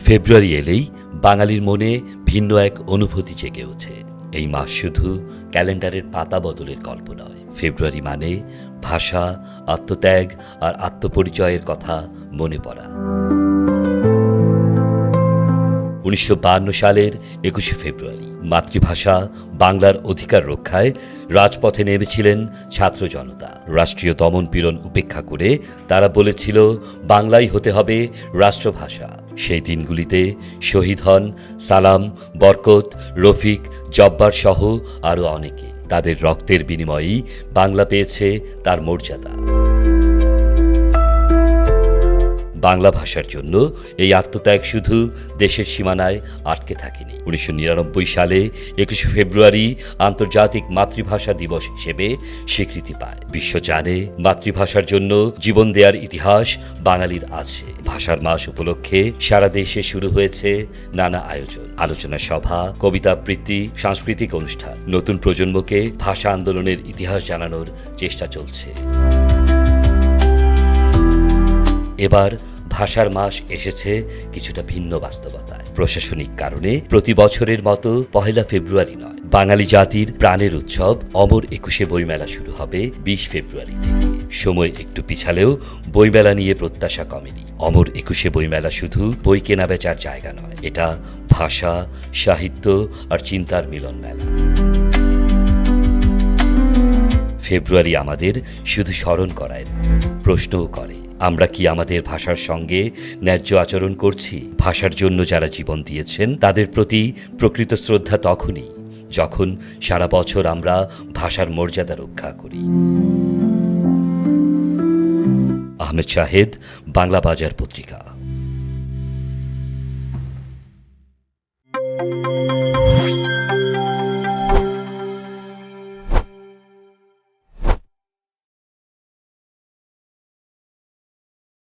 ফেব্রুয়ারি এলেই বাঙালির মনে ভিন্ন এক অনুভূতি জেগে ওঠে। এই মাস শুধু ক্যালেন্ডারের পাতা বদলের গল্প নয়। ফেব্রুয়ারি মানে ভাষা, আত্মত্যাগ আর আত্মপরিচয়ের কথা মনে পড়া। 1952 সালের 21শে ফেব্রুয়ারি মাতৃভাষা বাংলার অধিকার রক্ষায় রাজপথে নেমেছিলেন ছাত্র জনতা। রাষ্ট্রীয় দমনপীড়ন উপেক্ষা করে তারা বলেছিল, বাংলাই হতে হবে রাষ্ট্রভাষা। সেই দিনগুলিতে শহীদ হন সালাম, বরকত, রফিক, জব্বার সহ আরও অনেকে। তাদের রক্তের বিনিময়েই বাংলা পেয়েছে তার মর্যাদা। বাংলা ভাষার জন্য এই আত্মত্যাগ শুধু দেশের সীমানায় আটকে থাকেনি। 1999 সালে 21শে ফেব্রুয়ারি আন্তর্জাতিক মাতৃভাষা দিবস হিসেবে স্বীকৃতি পায়। বিশ্ব জানে মাতৃভাষার জন্য জীবন দেওয়ার ইতিহাস বাঙালির আছে। ভাষার মাস উপলক্ষে সারা দেশে শুরু হয়েছে নানা আয়োজন, আলোচনা সভা, কবিতা আবৃত্তি, সাংস্কৃতিক অনুষ্ঠান। নতুন প্রজন্মকে ভাষা আন্দোলনের ইতিহাস জানানোর চেষ্টা চলছে। এবার ভাষার মাস এসেছে কিছুটা ভিন্ন বাস্তবতায়। প্রশাসনিক কারণে প্রতি বছরের মতো 1 ফেব্রুয়ারি নয়, বাঙালি জাতির প্রাণের উৎসব অমর 21শে বইমেলা শুরু হবে 20 ফেব্রুয়ারি থেকে। সময় একটু পিছালেও বইমেলা নিয়ে প্রত্যাশা কমেনি। অমর 21শে বইমেলা শুধু বই কেনা বেচার জায়গা নয়, এটা ভাষা, সাহিত্য আর চিন্তার মিলন মেলা। ফেব্রুয়ারি আমাদের শুধু স্মরণ করায় না, প্রশ্নও করে, আমরা কি আমাদের ভাষার সঙ্গে ন্যায্য আচরণ করছি? ভাষার জন্য যারা জীবন দিয়েছেন তাদের প্রতি প্রকৃত শ্রদ্ধা তখনই যখন সারা বছর আমরা ভাষার মর্যাদা রক্ষা করি। আহমেদ শাহেদ, বাংলা বাজার পত্রিকা।